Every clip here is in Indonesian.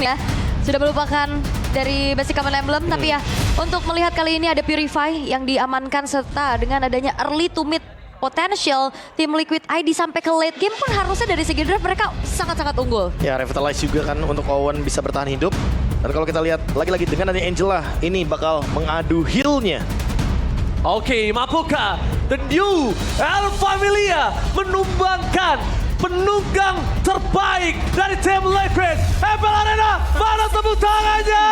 ya. Sudah melupakan dari basic common emblem, tapi ya untuk melihat kali ini ada Purify yang diamankan serta dengan adanya early to mid potential tim Liquid ID sampai ke late game pun harusnya dari segi draft mereka sangat-sangat unggul. Ya, Revitalize juga kan untuk Owen bisa bertahan hidup. Dan kalau kita lihat lagi-lagi dengan adanya Angela, ini bakal mengadu heal-nya. Oke, mampukah The New El Familia menumbangkan penunggang terbaik dari tim Liquid? MPL Arena, mana tepuk tangannya?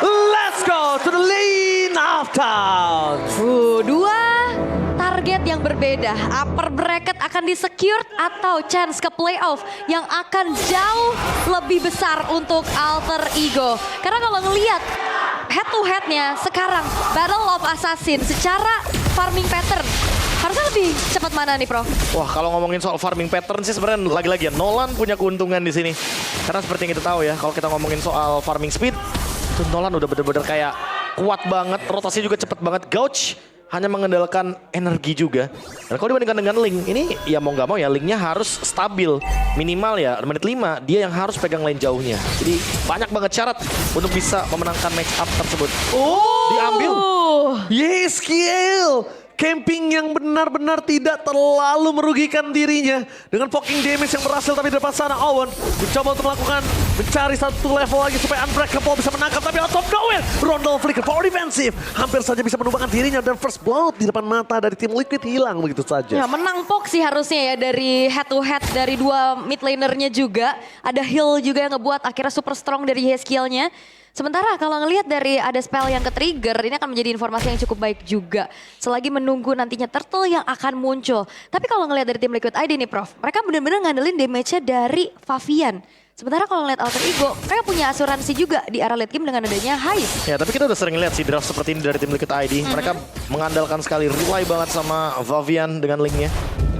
Let's go to the lane of town. Dua target yang berbeda. Upper bracket akan di-secured atau chance ke playoff yang akan jauh lebih besar untuk Alter Ego. Karena kalau ngelihat head to headnya sekarang Battle of Assassin secara farming pattern harusnya lebih cepat mana nih, Prof? Wah, kalau ngomongin soal farming pattern sih sebenarnya lagi-lagi ya Nolan punya keuntungan di sini. Karena seperti yang kita tahu ya, kalau kita ngomongin soal farming speed, itu Nolan udah bener-bener kayak kuat banget, rotasi juga cepet banget. Gouch hanya mengandalkan energi juga. Dan kalau dibandingkan dengan Link, ini ya mau nggak mau ya Linknya harus stabil. Minimal ya menit 5 dia yang harus pegang lane jauhnya. Jadi banyak banget syarat untuk bisa memenangkan match up tersebut. Diambil. Yes, kill. Camping yang benar-benar tidak terlalu merugikan dirinya. Dengan poking damage yang berhasil tapi di depan sana Owen mencoba untuk mencari satu level lagi supaya Unbreakable bisa menangkap. Tapi out of nowhere, Rondel flicker power defensive. Hampir saja bisa menumbangkan dirinya dan first blood di depan mata dari tim Liquid hilang begitu saja. Ya menang pok sih harusnya ya dari head to head dari dua mid lanernya juga. Ada heal juga yang ngebuat akhirnya super strong dari Yeskiel-nya. Sementara kalau ngelihat dari ada spell yang ke-trigger, ini akan menjadi informasi yang cukup baik juga. Selagi menunggu nantinya turtle yang akan muncul. Tapi kalau ngelihat dari tim Liquid ID nih Prof, mereka benar-benar ngandelin damage-nya dari Favian. Sementara kalau ngeliat Alter Ego, mereka punya asuransi juga di arah late game dengan adanya Heist. Ya, tapi kita udah sering lihat sih draft seperti ini dari tim Liquid ID. Mereka mengandalkan sekali, rely banget sama Favian dengan Link-nya.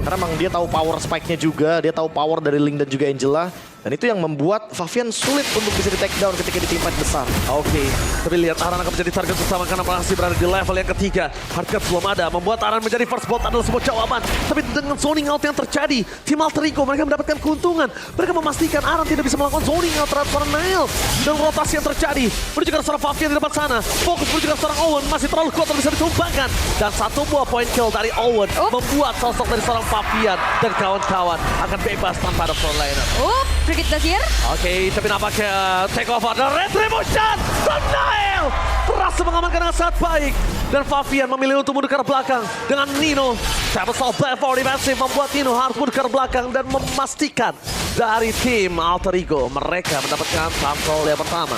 Karena memang dia tahu power spike-nya juga, dia tahu power dari Link dan juga Angela. Dan itu yang membuat Favian sulit untuk bisa di-take down ketika di team fight besar. Oke, tapi lihat Aran akan menjadi target utama karena masih berada di level yang ketiga. Hardcut belum ada, membuat Aran menjadi first blood adalah sebuah jawaban. Tapi dengan zoning out yang terjadi, tim Alter Ego mereka mendapatkan keuntungan. Mereka memastikan Aran tidak bisa melakukan zoning out terhadap seorang Nail. Dan rotasi yang terjadi, menuju ke seorang Favian di depan sana. Fokus menuju ke seorang Owen, masih terlalu kuat untuk bisa ditumbangkan. Dan satu buah point kill dari Owen membuat sosok dari seorang Favian dan kawan-kawan akan bebas tanpa ada front liner. Cricket Dasir. Oke, tapi nampaknya take over dan retribution from Nail berhasil mengamankan dengan sangat baik. Dan Favian memilih untuk mundur ke arah belakang dengan Nino. Travel Soul Platform Defensive membuat Nino harus mundur ke arah belakang dan memastikan dari tim Alter Ego mereka mendapatkan control yang pertama.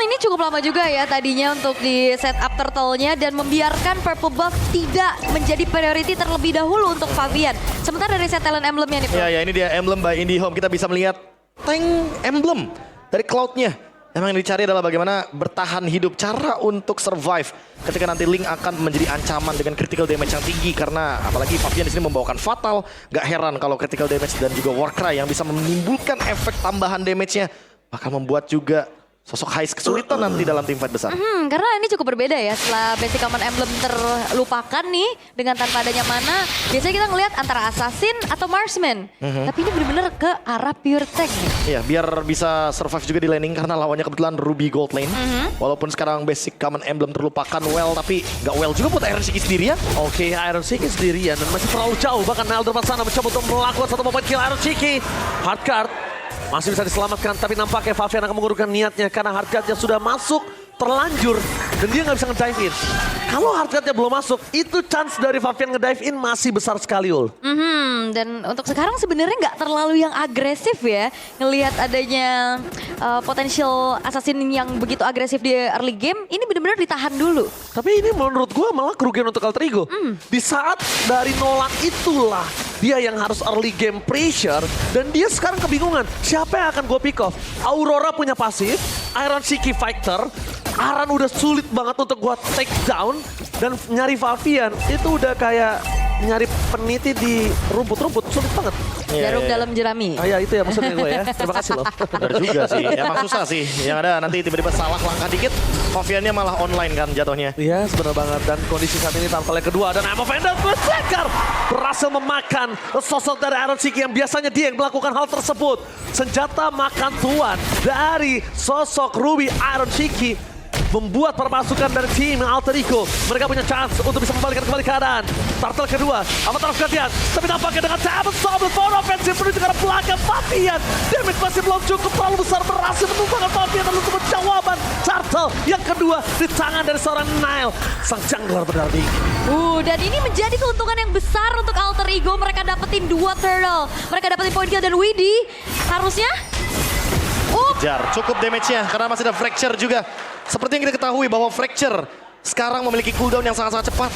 Ini cukup lama juga ya tadinya untuk di setup turtle-nya dan membiarkan purple buff tidak menjadi priority terlebih dahulu untuk Favian. Sementara dari set talent emblemnya nih Bro. Ya, ini dia emblem by IndyHome. Kita bisa melihat tank emblem dari Cloud-nya. Emang yang dicari adalah bagaimana bertahan hidup, cara untuk survive ketika nanti Link akan menjadi ancaman dengan critical damage yang tinggi. Karena apalagi Favian di sini membawakan Fatal, gak heran kalau critical damage dan juga Warcry yang bisa menimbulkan efek tambahan damage-nya bakal membuat juga sosok Heist kesulitan nanti dalam tim fight besar. Karena ini cukup berbeda ya setelah basic common emblem terlupakan nih dengan tanpa adanya mana. Biasanya kita ngelihat antara assassin atau marksman. Tapi ini benar-benar ke arah pure tech nih. Iya, biar bisa survive juga di laning karena lawannya kebetulan Ruby Gold Lane. Walaupun sekarang basic common emblem terlupakan tapi gak well juga buat Iron Shiki sendirian. Oke, Iron Shiki sendirian dan masih terlalu jauh. Bahkan Nail depan sana mencoba untuk melakukan satu moment kill Iron Shiki. Hardcard masih bisa diselamatkan, tapi nampaknya Favian akan mengurungkan niatnya karena hardcard-nya sudah masuk terlanjur dan dia nggak bisa nge-dive in. Kalau hardcard-nya belum masuk, itu chance dari Favian nge-dive in masih besar sekali, Ul. Dan untuk sekarang sebenarnya nggak terlalu yang agresif ya. Ngelihat adanya potensial assassin yang begitu agresif di early game, ini benar-benar ditahan dulu. Tapi ini menurut gue malah kerugian untuk Alter Ego. Di saat dari Nolan itulah dia yang harus early game pressure dan dia sekarang kebingungan siapa yang akan gue pick off. Aurora punya pasif, Iron Shiki fighter, Aran udah sulit banget untuk gue take down dan nyari Favian itu udah kayak nyari peniti di rumput-rumput sulit banget. Jarum dalam jerami. Ah ya itu ya maksudnya gue ya. Terima kasih loh. Benar juga sih, emang susah sih. Yang ada nanti tiba-tiba salah langkah dikit, Faviannya malah online kan jatuhnya. Iya sebenarnya banget. Dan kondisi saat ini Turtle yang kedua. Dan Emo Vandal Berserker berhasil memakan sosok dari Iron Shiki yang biasanya dia yang melakukan hal tersebut. Senjata makan tuan dari sosok Ruby Iron Shiki membuat permasukan dari tim Alter Ego. Mereka punya chance untuk bisa membalikan kembali keadaan. Turtle kedua, Avatar of Guardian. Tapi nampaknya dengan Tablet Sobel for offensive menuju ke arah belakang Favian. Damage masih belum cukup terlalu besar, berhasil menumpangkan Favian dan untuk jawaban Turtle yang kedua di tangan dari seorang Nile. Sang jungler berdarah. Dan ini menjadi keuntungan yang besar untuk Alter Ego. Mereka dapetin 2 turtle. Mereka dapetin point kill dan Widhi harusnya Jar, cukup damage-nya karena masih ada Fracture juga. Seperti yang kita ketahui bahwa Fracture sekarang memiliki cooldown yang sangat-sangat cepat.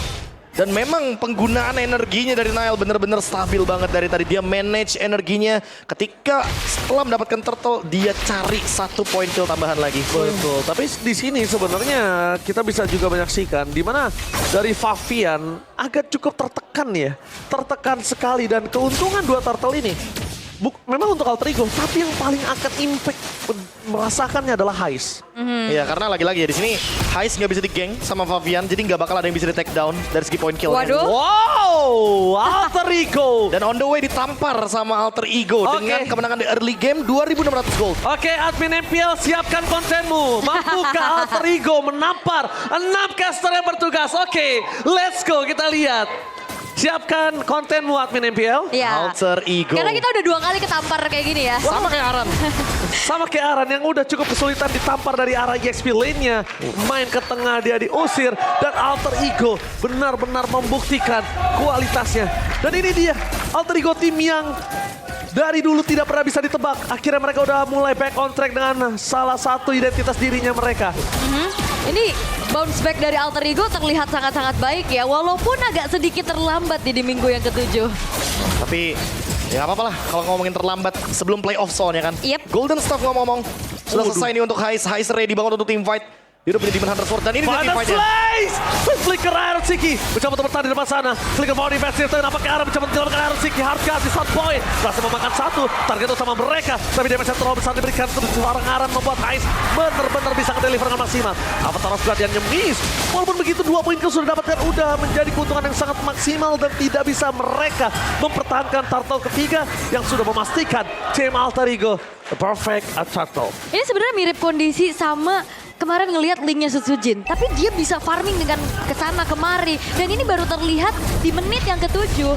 Dan memang penggunaan energinya dari Nile benar-benar stabil banget dari tadi. Dia manage energinya ketika setelah mendapatkan turtle, dia cari 1 point kill tambahan lagi. Betul, tapi di sini sebenarnya kita bisa juga menyaksikan di mana dari Favian agak cukup tertekan ya. Tertekan sekali dan keuntungan 2 turtle ini memang untuk Alter Ego, tapi yang paling akan impact merasakannya adalah Heist. Iya, karena lagi-lagi ya di sini Heist nggak bisa di-gang sama Favian, jadi nggak bakal ada yang bisa di-take down dari segi point kill. Waduh. Wow, Alter Ego. Dan on the way ditampar sama Alter Ego dengan kemenangan di early game 2.600 gold. Oke, admin MPL siapkan kontenmu. Mampukah Alter Ego menampar 6 caster yang bertugas? Oke, let's go kita lihat. Siapkan kontenmu admin MPL. Iya. Alter Ego. Karena kita udah 2 kali ketampar kayak gini ya. Sama kayak Aran. Sama kayak Aran yang udah cukup kesulitan ditampar dari arah EXP lane-nya. Main ke tengah dia diusir. Dan Alter Ego benar-benar membuktikan kualitasnya. Dan ini dia Alter Ego tim yang dari dulu tidak pernah bisa ditebak. Akhirnya mereka udah mulai back on track dengan salah satu identitas dirinya mereka. Ini bounce back dari Alter Ego terlihat sangat-sangat baik ya. Walaupun agak sedikit terlambat di minggu yang ke-7. Tapi ya nggak apa-apa lah kalau ngomongin terlambat sebelum playoff soalnya kan. Yep. Golden Staff ngomong-ngomong. Sudah selesai nih untuk Heist. Heist ready banget untuk team fight. Dia udah punya Demon Hunter Sword dan ini dia team Final fight-nya. slice! Flicker Iron Shiki mencoba untuk bertahan di depan sana. Flicker mau defensif tapi nampaknya Aran mencoba menyelamatkan Iron Shiki. Hardcast di shot point. Berhasil memakan 1 target utama mereka. Tapi damage yang terlalu besar diberikan untuk seorang Aran membuat Heist benar-benar bisa ke-deliver dengan maksimal. Avatar of Guardian-nya miss. Walaupun begitu 2 poin kill sudah dapatkan udah menjadi keuntungan yang sangat maksimal dan tidak bisa mereka mempertahankan turtle ketiga yang sudah memastikan tim Alter Ego the perfect turtle. Ini sebenarnya mirip kondisi sama kemarin ngelihat linknya Sutsujin. Tapi dia bisa farming dengan kesana kemari. Dan ini baru terlihat di menit yang ke-7.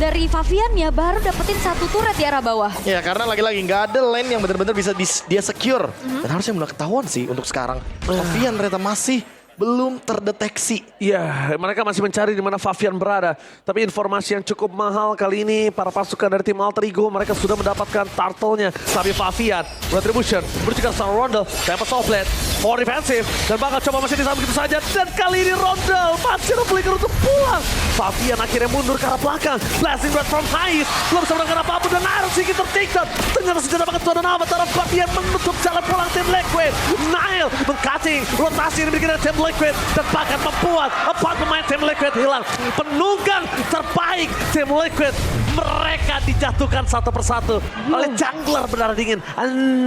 Dari Favian ya baru dapetin 1 turret di arah bawah. Ya karena lagi-lagi nggak ada lane yang benar-benar bisa dia secure. Dan harusnya mulai ketahuan sih untuk sekarang. Favian ternyata masih belum terdeteksi. Ya, mereka masih mencari di mana Favian berada. Tapi informasi yang cukup mahal kali ini, para pasukan dari tim Alter Ego, mereka sudah mendapatkan turtle-nya. Tapi Favian, Retribution, berjika sang Rondel, Tempest of Blade, for defensive, dan bakal coba masih disambung begitu saja. Dan kali ini Rondel masih flicker untuk pulang. Favian akhirnya mundur ke arah belakang. Blasting Breath from Heist, belum bisa melakukan apapun dan Iron Shiki ter-takedown. Ternyata senjata banget tuan dan Avatar of Guardian menutup jalan pulang tim Liquid. Nile meng-cutting rotasi yang dimiliki dari tim Liquid dan bahkan membuat 4 pemain tim Liquid hilang. Penunggang terbaik tim Liquid mereka dijatuhkan satu persatu oleh jungler berdarah dingin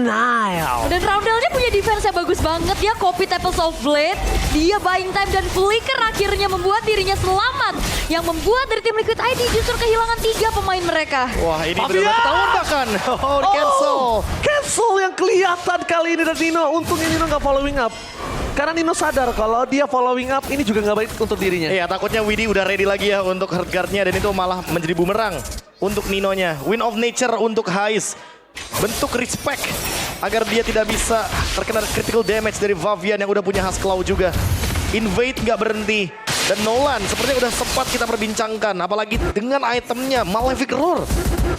Nile. Dan Roundelnya punya defense yang bagus banget ya. Copy Tempest of Blade, dia buying time dan flicker akhirnya membuat dirinya selamat. Yang membuat dari tim Liquid ID justru kehilangan 3 pemain mereka. Wah ini benar-benar ketahuan bahkan. Oh, cancel. Cancel yang kelihatan kali ini dari Nino. Untungnya Nino nggak following up. Karena Nino sadar kalau dia following up ini juga nggak baik untuk dirinya. Iya takutnya Widhi udah ready lagi ya untuk hard guard-nya dan itu malah menjadi bumerang untuk Ninonya. Win of Nature untuk Heist. Bentuk respect agar dia tidak bisa terkena critical damage dari Favian yang udah punya Huskclaw juga. Invade nggak berhenti. Dan Nolan sepertinya udah sempat kita perbincangkan. Apalagi dengan itemnya Malefic Roar.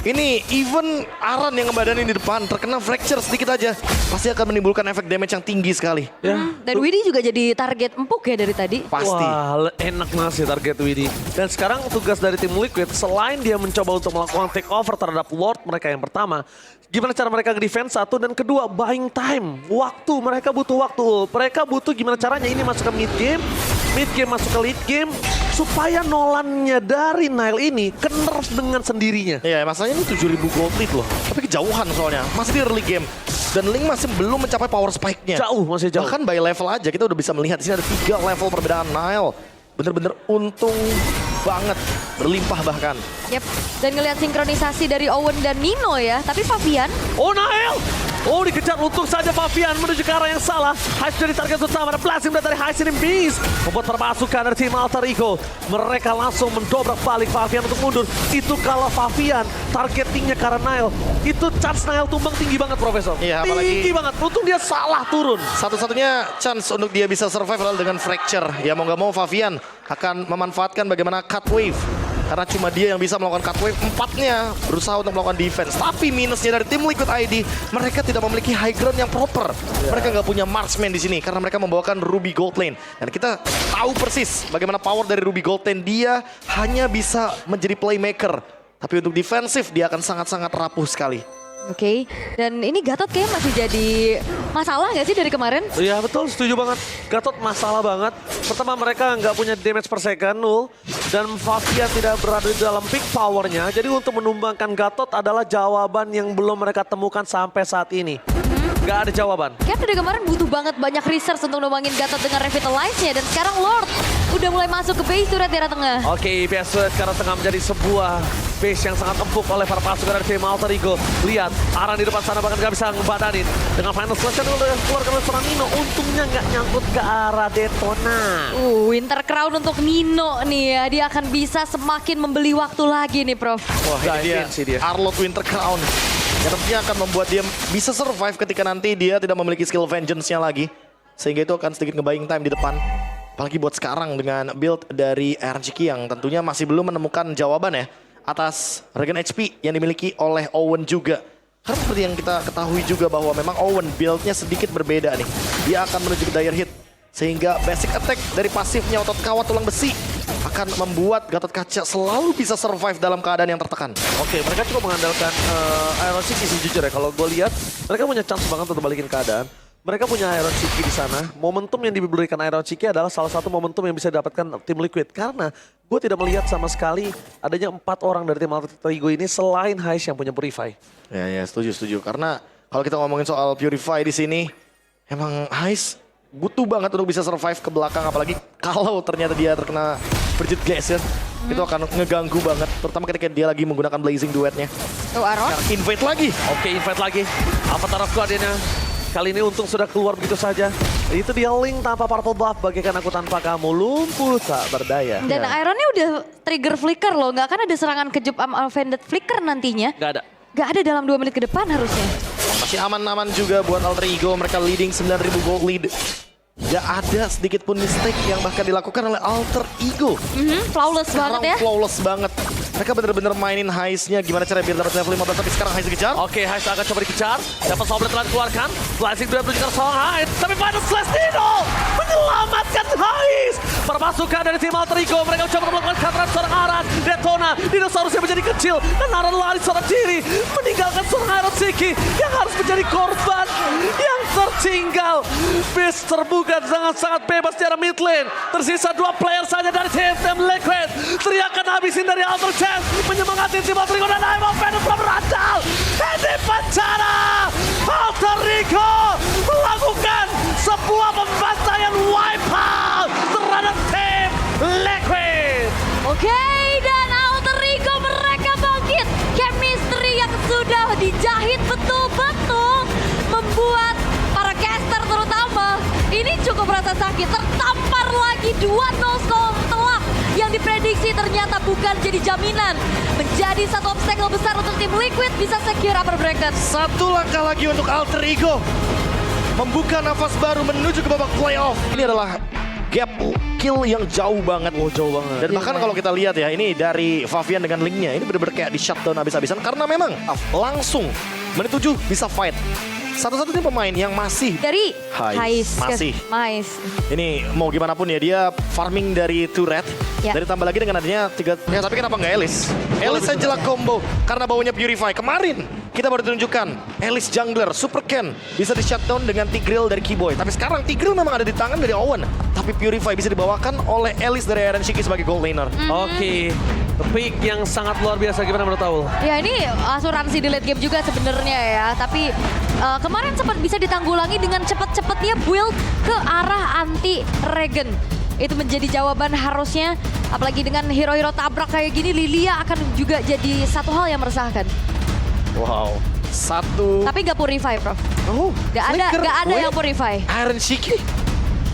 Ini even Aran yang ngebadanin di depan terkena fracture sedikit aja. Pasti akan menimbulkan efek damage yang tinggi sekali. Ya. Dan Widhi juga jadi target empuk ya dari tadi. Pasti. Wah, enak banget sih target Widhi. Dan sekarang tugas dari tim Liquid, selain dia mencoba untuk melakukan take over terhadap Lord mereka yang pertama, gimana cara mereka nge-defense 1 dan kedua, buying time. Waktu, mereka butuh waktu. Mereka butuh gimana caranya ini masuk ke mid game masuk ke late game, supaya Nolannya dari Nile ini ke-nerf dengan sendirinya. Iya, masalahnya ini 7.000 gold lead loh. Tapi kejauhan soalnya, masih di early game. Dan Link masih belum mencapai power spike-nya. Jauh, masih jauh. Bahkan by level aja kita udah bisa melihat di sini ada 3 level perbedaan Nile. Bener-bener untung banget, berlimpah bahkan. Yep. Dan ngelihat sinkronisasi dari Owen dan Nino ya. Tapi Fabian, Oh, Nile! Oh, dikejar untung saja Fabian menuju ke arah yang salah. Heist jadi target utama. Ada blasting dari Heist ini Beast. Membuat permasukan dari tim Alter Ego. Mereka langsung mendobrak balik Fabian untuk mundur. Itu kalau Fabian targetingnya ke arah Nile. Itu chance Nile tumbang tinggi banget, Profesor. Iya, apalagi- tinggi banget. Untung dia salah turun. Satu-satunya chance untuk dia bisa survive adalah dengan fracture. Ya mau gak mau Fabian akan memanfaatkan bagaimana cut wave. Karena cuma dia yang bisa melakukan cut wave, 4-nya berusaha untuk melakukan defense. Tapi minusnya dari tim Liquid ID, mereka tidak memiliki high ground yang proper. Mereka nggak punya marksman di sini karena mereka membawakan Ruby Gold Lane. Dan kita tahu persis bagaimana power dari Ruby Gold Lane. Dia hanya bisa menjadi playmaker. Tapi untuk defensif dia akan sangat-sangat rapuh sekali. oke. Dan ini Gatot kayaknya masih jadi masalah nggak sih dari kemarin? Iya betul, setuju banget. Gatot masalah banget. Pertama mereka nggak punya damage per second, 0. Dan Fabian tidak berada di dalam peak powernya. Jadi untuk menumbangkan Gatot adalah jawaban yang belum mereka temukan sampai saat ini. Nggak ada jawaban. Kan dari kemarin butuh banget banyak research untuk numbangin Gatot dengan revitalize-nya. Dan sekarang Lord udah mulai masuk ke base turret di arah tengah. Oke, PS sekarang tengah menjadi sebuah base yang sangat empuk oleh para pasukan dari tim Alter Ego. Lihat, arah di depan sana bahkan nggak bisa ngebadanin. Dengan final slash yang udah keluarkan oleh seorang Nino. Untungnya nggak nyangkut ke arah Detona. Winter Crown untuk Nino nih ya. Dia akan bisa semakin membeli waktu lagi nih, Prof. Wah ini sih dia, dia. Arlott Winter Crown. Yang tentunya akan membuat dia bisa survive ketika nanti dia tidak memiliki skill vengeance-nya lagi. Sehingga itu akan sedikit nge-buying time di depan. Apalagi buat sekarang dengan build dari RGK yang tentunya masih belum menemukan jawaban ya. Atas regen HP yang dimiliki oleh Owen juga. Karena seperti yang kita ketahui juga bahwa memang Owen build-nya sedikit berbeda nih. Dia akan menuju ke dire hit. Sehingga basic attack dari pasifnya otot kawat tulang besi akan membuat Gatot Kaca selalu bisa survive dalam keadaan yang tertekan. Oke, mereka cukup mengandalkan Iron City sih jujur ya. Kalau gue lihat, mereka punya chance banget untuk balikin keadaan. Mereka punya Iron City di sana. Momentum yang diberikan Iron City adalah salah satu momentum yang bisa didapatkan tim Liquid. Karena gue tidak melihat sama sekali adanya 4 orang dari tim Alter Ego ini selain Heist yang punya Purify. Ya setuju. Karena kalau kita ngomongin soal Purify di sini, emang Heist butuh banget untuk bisa survive ke belakang. Apalagi kalau ternyata dia terkena berjet geser. Itu akan ngeganggu banget. Terutama ketika dia lagi menggunakan Blazing Duetnya. Tuh Aaron. Invade lagi. Oke, invite lagi. Avatar of Guardian-nya. Kali ini untung sudah keluar begitu saja. Itu dia Link tanpa purple buff. Bagaikan aku tanpa kamu. Lumpuh tak berdaya. Dan Ironnya udah trigger flicker loh. Nggak kan ada serangan kejut Offended Flicker nantinya. Gak ada. Nggak ada dalam 2 menit ke depan harusnya. Masih aman-aman juga buat Alter Ego. Mereka leading 9.000 gold lead. Gak ada sedikit pun mistake yang bahkan dilakukan oleh Alter Ego. Flawless banget ya. Flawless banget. Mereka bener-bener mainin Heist-nya gimana cara biar dapat level 15 tapi sekarang Heist dikejar. Oke, Heist akan coba dikejar. Dapat Soblet telah dikeluarkan. Blazing Duet menunjukkan seorang Heist. Tapi final slash Nino menyelamatkan Heist. Permasukan dari tim Alter Ego. Mereka coba melakukan counter seorang Aran. Detona. Dinosaurusnya menjadi kecil. Dan Aran lari seorang diri. Meninggalkan seorang Iron Siki yang harus menjadi korban yang tertinggal. Beast terbuka dengan sangat bebas di arah mid lane. Tersisa 2 player saja dari tim Liquid. Teriakan habisin dari Alter Chance. Menyemangati tim Alter Ego dan Aimon Venom telah berandal. Ini penjara. Alter Ego melakukan sebuah pembantaian wipeout terhadap tim Liquid. Oke, dan Alter Ego mereka bangkit. Chemistry yang sudah dijahit betul-betul membuat para caster terutama ini cukup rasa sakit. Tertampar lagi 2 no-scope telak yang diprediksi ternyata bukan jadi jaminan. Menjadi satu obstacle besar untuk tim Liquid bisa secure upper bracket. Satu langkah lagi untuk Alter Ego. Membuka nafas baru menuju ke babak playoff. Ini adalah gap kill yang jauh banget. Oh, jauh banget. Dan bahkan kalau kita lihat ya, ini dari Fabian dengan Linknya, ini bener-bener kayak di shutdown habis-habisan. Karena memang langsung menit 7 bisa fight. Satu-satunya pemain yang masih Dari Heist. Masih. Ini mau gimana pun ya, dia farming dari turret. Ya. Dari tambah lagi dengan adanya 3. Ya tapi kenapa nggak Elis? Elis aja lah combo. Karena baunya Purify. Kemarin kita baru tunjukkan Elis jungler, Super Ken bisa di shutdown dengan Tigreal dari Keyboy. Tapi sekarang Tigreal memang ada di tangan dari Owen. Tapi tapi Purify bisa dibawakan oleh Elise dari Aaron Shiki sebagai gold laner. Oke, pick yang sangat luar biasa. Gimana menurut Taul? Ya ini asuransi di late game juga sebenarnya ya. Tapi kemarin sempat bisa ditanggulangi dengan cepet-cepetnya build ke arah anti Regen. Itu menjadi jawaban harusnya. Apalagi dengan hero-hero tabrak kayak gini, Lilia akan juga jadi satu hal yang meresahkan. Wow. Satu. Tapi nggak Purify, Prof. Oh, Nggak ada yang Purify. Aaron Shiki.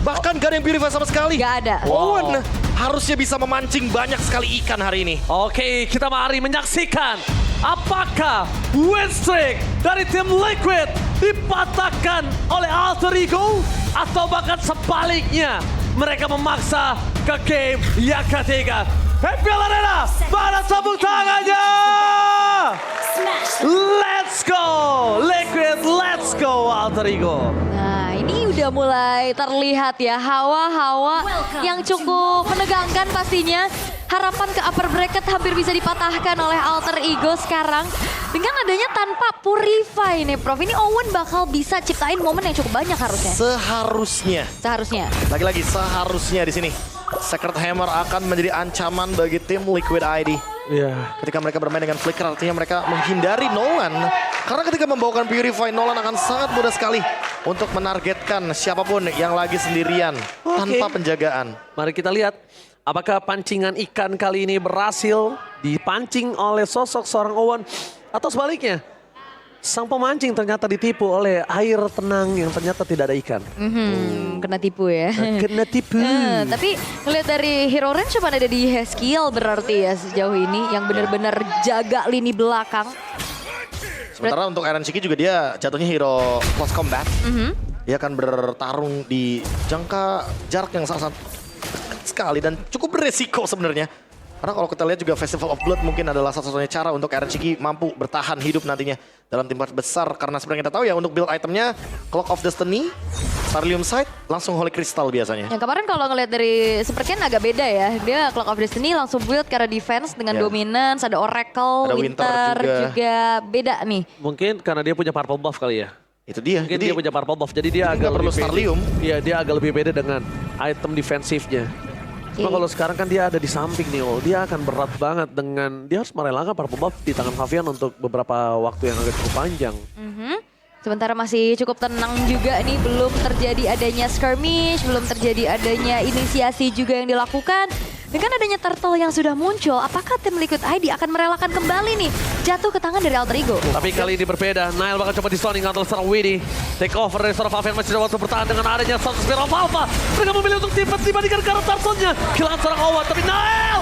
Bahkan gak ada yang Purify sama sekali. Nggak ada. Owen harusnya bisa memancing banyak sekali ikan hari ini. Oke, kita mari menyaksikan apakah win streak dari tim Liquid dipatahkan oleh Alter Ego atau bahkan sebaliknya mereka memaksa ke game yang ketiga. Happy Arena, mana sabuk tangannya? Let's go, Liquid, let's go Alter Ego. Nah, ini udah mulai terlihat ya hawa-hawa yang cukup menegangkan pastinya. Harapan ke upper bracket hampir bisa dipatahkan oleh Alter Ego sekarang. Dengan adanya tanpa Purify nih Prof, ini Owen bakal bisa ciptain momen yang cukup banyak harusnya. Seharusnya. Lagi-lagi seharusnya di sini. Sacred Hammer akan menjadi ancaman bagi tim Liquid ID. Iya. Ketika mereka bermain dengan Flicker artinya mereka menghindari Nolan. Karena ketika membawakan Purify, Nolan akan sangat mudah sekali untuk menargetkan siapapun yang lagi sendirian tanpa penjagaan. Mari kita lihat apakah pancingan ikan kali ini berhasil dipancing oleh sosok seorang Owen atau sebaliknya. Sang pemancing ternyata ditipu oleh air tenang yang ternyata tidak ada ikan. Kena tipu ya. Kena tipu. Tapi ngeliat dari hero range cuma ada di Haskill berarti ya sejauh ini yang benar-benar jaga lini belakang. Sementara untuk Aaron Shiki juga dia jatuhnya hero close combat. Dia akan bertarung di jangka jarak yang sangat dekat sekali dan cukup beresiko sebenarnya. Karena kalau kita lihat juga Festival of Blood mungkin adalah satu-satunya cara untuk Aaron Shiki mampu bertahan hidup nantinya dalam tim besar. Karena sebenarnya kita tahu ya untuk build itemnya Clock of Destiny, Starlium Sight, langsung Holy Crystal biasanya. Yang kemarin kalau ngeliat dari Supercan agak beda ya. Dia Clock of Destiny langsung build karena defense dengan Dominance, ada Oracle, Ada Winter juga beda nih. Mungkin karena dia punya purple buff kali ya. Itu dia. Mungkin Jadi dia punya purple buff, jadi dia agak nggak perlu lebih pede. Starlium. Iya, dia agak lebih beda dengan item defensifnya. Cuma kalau sekarang kan dia ada di samping nih, dia akan berat banget dengan dia harus merelakan purple buff di tangan Favian untuk beberapa waktu yang agak cukup panjang. Sementara masih cukup tenang juga nih, belum terjadi adanya skirmish, belum terjadi adanya inisiasi juga yang dilakukan. Dengan adanya turtle yang sudah muncul, apakah tim Liquid ID akan merelakan kembali nih jatuh ke tangan dari Alter Ego? Tapi kali ini berbeda, Nile bakal coba di-stoning atau seorang Widdy. Take over dari seorang Favian masih ada waktu bertahan dengan adanya satu Spear of Alpha. Mereka memilih untuk tipe dibandingkan Karut Turtle-nya. Kehilangan seorang Owen, tapi Nile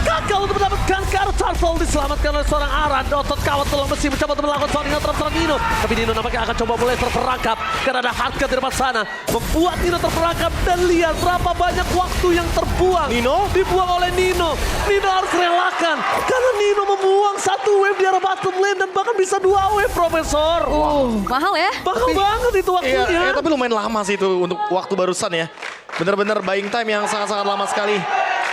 gagal untuk mendapatkan Karut Turtle. Diselamatkan oleh seorang Aran. Otot kawat tulang besi mencoba untuk melakukan stoning terhadap seorang Nino. Tapi Nino nampaknya akan coba mulai terperangkap. Karena ada hardcut di depan sana. Membuat Nino terperangkap dan lihat berapa banyak waktu yang terbuang. Nino? Dibuang oleh Nino. Nino harus relakan. Karena Nino membuang satu wave di arah bottom lane dan bahkan bisa 2 wave, Profesor. Mahal ya? Mahal banget itu waktunya. Iya, tapi lumayan lama sih itu untuk waktu barusan ya. Bener-bener buying time yang sangat-sangat lama sekali.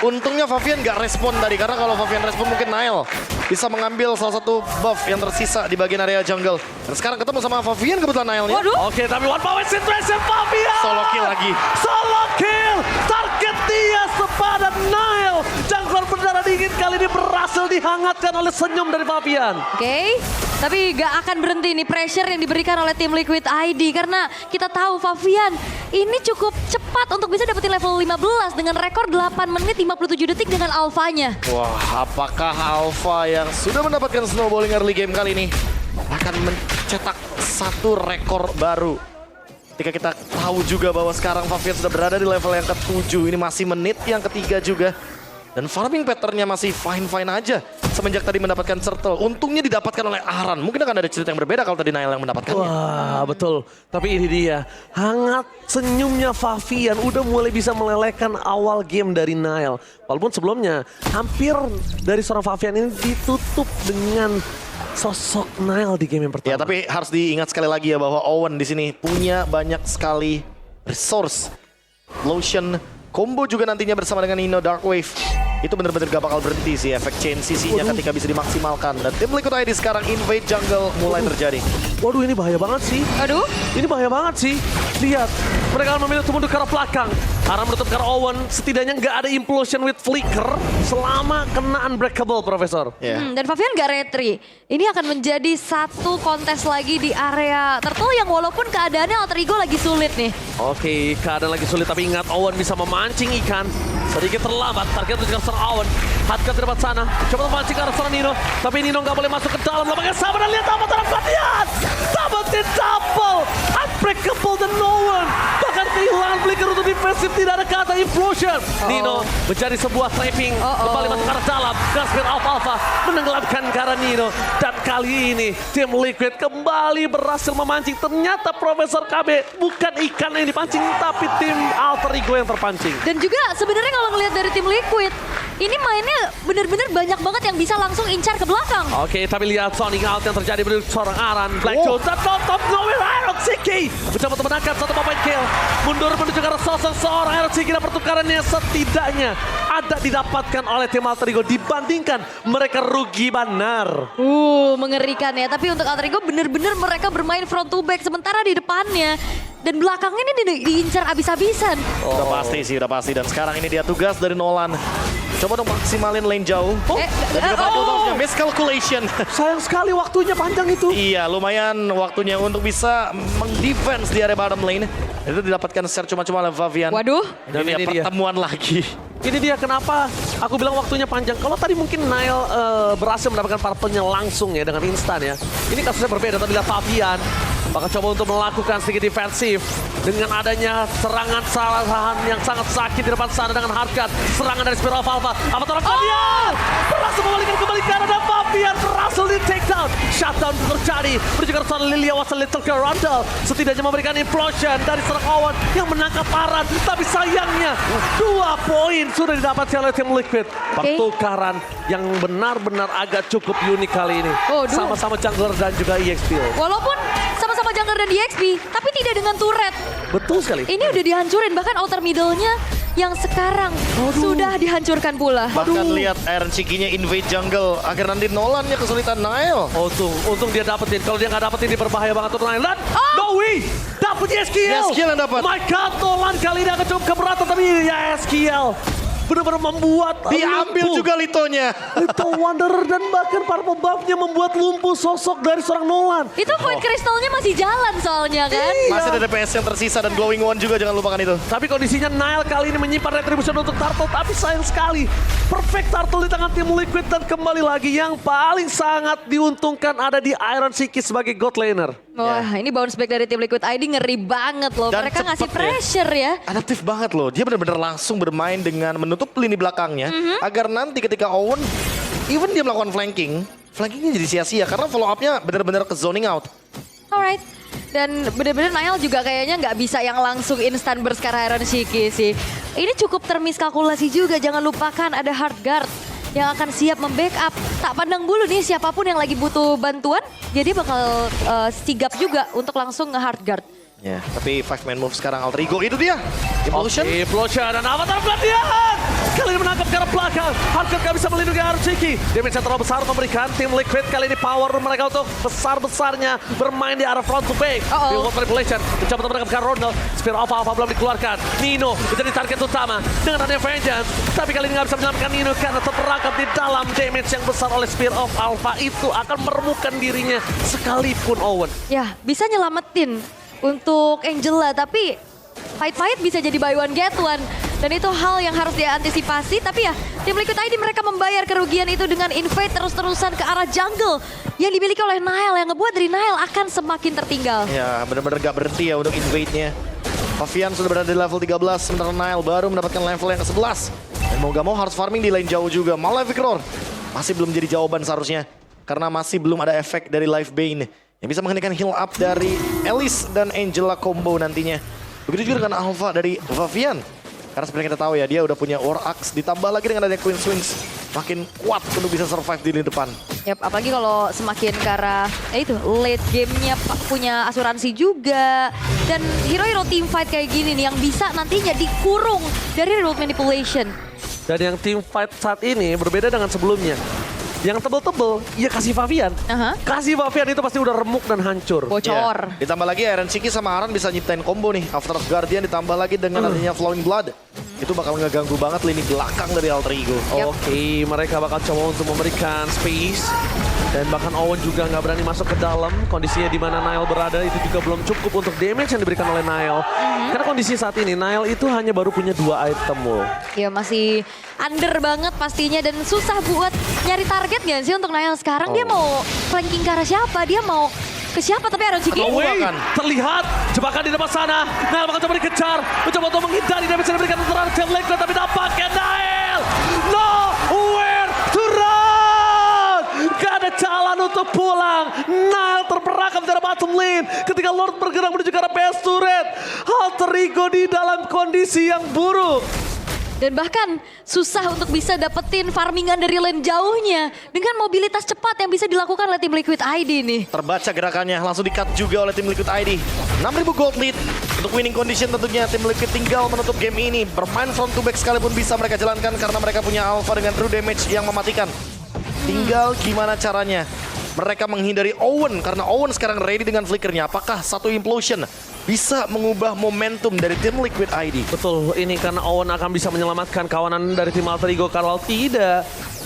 Untungnya Favian nggak respon tadi, karena kalau Favian respon mungkin Nile bisa mengambil salah satu buff yang tersisa di bagian area jungle. Dan sekarang ketemu sama Favian kebetulan Nile-nya. Waduh. Oke, tapi one power situation Favian. Solo kill lagi. Solo kill. Target dia sepadan Nile. Jungler berdarah dingin kali ini berhasil dihangatkan oleh senyum dari Favian. Oke, tapi gak akan berhenti nih pressure yang diberikan oleh tim Liquid ID. Karena kita tahu Favian ini cukup cepat untuk bisa dapetin level 15 dengan rekor 8 menit 57 detik dengan alfanya. Wah, apakah Alpha yang sudah mendapatkan snowballing early game kali ini akan mencetak satu rekor baru? Ketika kita tahu juga bahwa sekarang Favian sudah berada di level yang ke-7, ini masih menit yang ketiga juga. Dan farming patternnya masih fine-fine aja semenjak tadi mendapatkan turtle. Untungnya didapatkan oleh Aran. Mungkin akan ada cerita yang berbeda kalau tadi Nile yang mendapatkannya. Wah, betul. Tapi ini dia, hangat senyumnya Favian udah mulai bisa melelehkan awal game dari Nile. Walaupun sebelumnya hampir dari seorang Favian ini ditutup dengan sosok Nile di game yang pertama. Ya, tapi harus diingat sekali lagi ya bahwa Owen di sini punya banyak sekali resource. Lotion, combo juga nantinya bersama dengan Nino Dark Wave. Itu bener-bener gak bakal berhenti sih efek chain CC-nya ketika bisa dimaksimalkan. Dan tim Liquid ID sekarang invade jungle mulai terjadi. Waduh, ini bahaya banget sih. Aduh. Ini bahaya banget sih. Lihat, mereka akan memilih untuk mundur ke arah belakang. Aran menutup ke arah Owen. Setidaknya nggak ada implosion with flicker selama kena unbreakable, Profesor. Ya. Dan Favian gak retri. Ini akan menjadi satu kontes lagi di area Turtle yang walaupun keadaannya Alter Ego lagi sulit nih. Oke, keadaan lagi sulit tapi ingat Owen bisa memancing ikan. Sedikit terlambat, target untuk serang Owen. Hardcut di depan sana, coba memancing ke arah serang Nino. Tapi Nino nggak boleh masuk ke dalam, lapangnya sama dan lihat apa taraf latihan. Sabatin double, unbreakable dan Owen. Bahkan kehilangan flicker untuk defensif, tidak ada kata implosion. Nino menjadi sebuah trapping, kembali masuk ke arah dalam. Gaspir Alpha menenggelamkan ke arah Nino. Dan kali ini tim Liquid kembali berhasil memancing. Ternyata Profesor KB bukan ikan yang dipancing, tapi tim Alter Ego yang terpancing. Dan juga sebenarnya kalau ngelihat dari tim Liquid, ini mainnya bener-bener banyak banget yang bisa langsung incar ke belakang. Oke, tapi lihat Sonic Out yang terjadi dari seorang Aran. Black Jones dan top nowhere Iron Siki. Mencoba untuk menangkap satu point kill. Mundur menuju ke arah sosok seorang Iron Siki dan pertukarannya setidaknya ada didapatkan oleh tim Alter Ego dibandingkan mereka rugi benar. Mengerikan ya. Tapi untuk Alter Ego bener-bener mereka bermain front to back. Sementara di depannya dan belakangnya ini diincar abis-abisan. Udah pasti sih, udah pasti. Dan sekarang ini dia tugas dari Nolan. Coba dong maksimalin lane jauh. Dan juga Pak Dodolfnya miscalculation. Sayang sekali waktunya panjang itu. Iya, lumayan waktunya untuk bisa meng-defense di area bottom lane. Itu didapatkan secara cuma-cuma oleh Favian. Waduh. Dan ini dia. pertemuan lagi. Ini dia kenapa aku bilang waktunya panjang. Kalau tadi mungkin Nile berhasil mendapatkan purple-nya langsung ya dengan instan ya. Ini kasusnya berbeda, tapi lihat Favian bakal coba untuk melakukan sedikit defensif dengan adanya serangan salahan yang sangat sakit di depan sana dengan Hardcut. Serangan dari Spiral Alpha. Apa tolak Favian? Berhasil membalikkan kembali ke arah dan Favian berhasil di takedown. Shutdown terjadi. Menuju ke arah Lilia Watson Little ke Rundle. Setidaknya memberikan implosion dari serang Owen yang menangkap Aran. Tapi sayangnya 2 poin sudah didapatkan oleh tim Liquid. Pertukaran yang benar-benar agak cukup unik kali ini. Sama-sama jungler dan juga EXP. Walaupun sama-sama jungler dan DXP, tapi tidak dengan turret. Betul sekali. Ini udah dihancurin, bahkan outer middle-nya yang sekarang sudah dihancurkan pula. Bahkan lihat Iron Chikinya invade jungle. Akhir nanti Nolannya kesulitan Nile. Untung dia dapetin. Kalau dia nggak dapetin, dia berbahaya banget untuk Nile. Nowi dapet SKL. SKL yang dapat. My God, Nolan kali ini akan cukup keberatan, tapi ya SKL benar-benar membuat Diambil lumpuh juga Litonya. Little Wanderer dan bahkan purple buff-nya membuat lumpuh sosok dari seorang Nolan. Itu point kristalnya masih jalan soalnya kan. Masih ada DPS yang tersisa dan Glowing One juga, jangan lupakan itu. Tapi kondisinya Nile kali ini menyimpan retribution untuk Turtle, tapi sayang sekali. Perfect Turtle di tangan tim Liquid dan kembali lagi yang paling sangat diuntungkan ada di Iron Siki sebagai god laner. Wah, ini bounce back dari tim Liquid ID ngeri banget loh. Dan Mereka ngasih cepet pressure ya. Adaptif banget loh. Dia benar-benar langsung bermain dengan menutup lini belakangnya. Agar nanti ketika Owen, even dia melakukan flanking, flankingnya jadi sia-sia. Karena follow up-nya benar-benar ke zoning out. Alright. Dan bener-bener Nile juga kayaknya nggak bisa yang langsung instan burst ke Iron Shiki sih. Ini cukup termiskalkulasi juga. Jangan lupakan ada hard guard yang akan siap membackup. Tak pandang bulu nih siapapun yang lagi butuh bantuan, jadi bakal sigap juga untuk langsung nge-hard guard. Ya, tapi 5-man move sekarang Alter Ego. Itu dia. Implosion. Implosion dan Avatar pelatihan. Kali ini menangkap ke arah belakang. Hardcore gak bisa melindungi Iron Siki. Damage yang terlalu besar memberikan tim Liquid kali ini power mereka untuk besar-besarnya bermain di arah front to back. Di World Manipulation. Mencoba untuk menangkap ke arah Ronald. Spear Alpha belum dikeluarkan. Nino menjadi target utama dengan adanya Vengeance. Tapi kali ini gak bisa menyelamatkan Nino karena terperangkap di dalam damage yang besar oleh Spear of Alpha. Itu akan meremukkan dirinya sekalipun Owen. Ya, bisa nyelamatin untuk Angela, tapi fight-fight bisa jadi buy one get one. Dan itu hal yang harus diantisipasi. Tapi ya, tim Liquid ID mereka membayar kerugian itu dengan invade terus-terusan ke arah jungle yang dimiliki oleh Nile, yang ngebuat dari Nile akan semakin tertinggal. Ya, benar-benar gak berhenti ya untuk invade-nya. Favian sudah berada di level 13, sementara Nile baru mendapatkan level yang ke-11. Dan mau gak mau harus farming di lane jauh juga. Malefic Roar masih belum jadi jawaban seharusnya. Karena masih belum ada efek dari Life Bane yang bisa menghentikan heal up dari Elise dan Angela combo nantinya. Begitu juga dengan Alpha dari Favian. Karena seperti yang kita tahu ya, dia udah punya War Axe, ditambah lagi dengan adanya Queen Swings. Makin kuat untuk bisa survive di lini depan. Yap, apalagi kalau semakin ke arah, itu late game-nya punya asuransi juga. Dan hero-hero team fight kayak gini nih yang bisa nantinya dikurung dari World Manipulation. Dan yang team fight saat ini berbeda dengan sebelumnya. Yang tebel-tebel, ya kasih Fabian. Aha. Kasih Fabian itu pasti udah remuk dan hancur. Bocor. Ya. Ditambah lagi Eren Shiki sama Aran bisa nyiptain combo nih. After Guardian ditambah lagi dengan adanya Flowing Blood. Itu bakal ngeganggu banget lini belakang dari Alter Ego. Yap. Oke, mereka bakal coba untuk memberikan space. Dan bahkan Owen juga nggak berani masuk ke dalam. Kondisinya di mana Nile berada itu juga belum cukup untuk damage yang diberikan oleh Nile. Karena kondisi saat ini Nile itu hanya baru punya 2 item loh. Ya masih under banget pastinya dan susah buat nyari target gak sih untuk Niall sekarang. Dia mau flanking ke arah siapa? Dia mau ke siapa? Tapi Aaron Shiki. No way, Jebakan. terlihat jebakan di depan sana. Nile bakal coba dikejar, mencoba untuk menghindari damage yang diberikan terhadap Tim Liquid, tapi tampaknya Nile nowhere to run. Gak ada jalan untuk pulang. Nile terperangkap dari bottom lane ketika Lord bergerak menuju ke arah base turret. Alter Ego di dalam kondisi yang buruk. Dan bahkan susah untuk bisa dapetin farmingan dari lane jauhnya. Dengan mobilitas cepat yang bisa dilakukan oleh tim Liquid ID nih. Terbaca gerakannya, langsung di-cut juga oleh tim Liquid ID. 6.000 gold lead. Untuk winning condition tentunya tim Liquid tinggal menutup game ini. Bermain front to back sekalipun bisa mereka jalankan karena mereka punya alpha dengan true damage yang mematikan. Tinggal gimana caranya mereka menghindari Owen karena Owen sekarang ready dengan flickernya. Apakah satu implosion bisa mengubah momentum dari tim Liquid ID? Betul, ini karena Owen akan bisa menyelamatkan kawanan dari tim Alter Ego. Kalau tidak,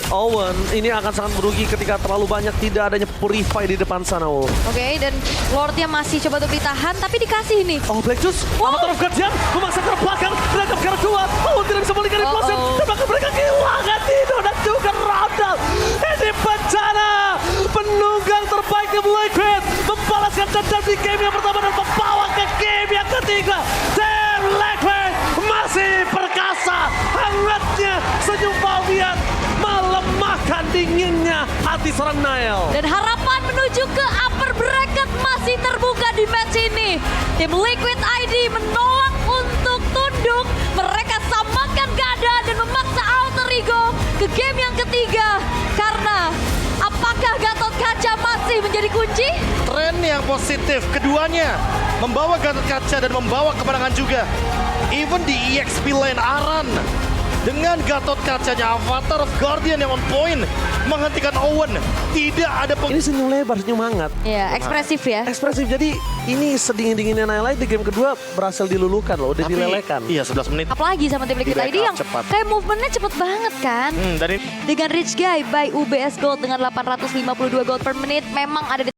Owen ini akan sangat merugi ketika terlalu banyak tidak adanya Purify di depan sana. Oke, dan Lordnya masih coba untuk ditahan tapi dikasih nih. Oh, Black Juice, Wow. Avatar of Guardian memaksa ke belakang, menangkap ke arah kuat. Oh, tidak bisa balikan implosion. Dan bahkan mereka kehilangan Dino dan juga Randall. Ini bencana. Penunggang terbaik tim Liquid membalaskan dendam di game yang pertama dan membawa ke game yang ketiga. Tim Liquid masih perkasa. Hangatnya senyum Fabian melemahkan dinginnya hati seorang Nile. Dan harapan menuju ke upper bracket masih terbuka di match ini. Tim Liquid ID menolak untuk tunduk. Mereka samakan keadaan dan memaksa Alter Ego ke game yang ketiga. Karena apakah Gatot Kaca masih menjadi kunci? Tren yang positif keduanya membawa Gatot Kaca dan membawa kemenangan juga. Even di EXP lane Aran dengan Gatot Kacanya Avatar of Guardian yang on point menghentikan Owen. Tidak ada Ini senyum lebar, senyum hangat. Ya, ekspresif ya. Ekspresif, jadi ini sedingin-dinginnya Nile di game kedua berhasil dilulukan loh, udah dilelekan. Iya 11 menit. Apalagi sama tim Liquid Di ID backup yang cepat. kayak movementnya cepet banget kan. Dan ini Dengan Rich Guy by UBS Gold dengan 852 gold per menit memang ada di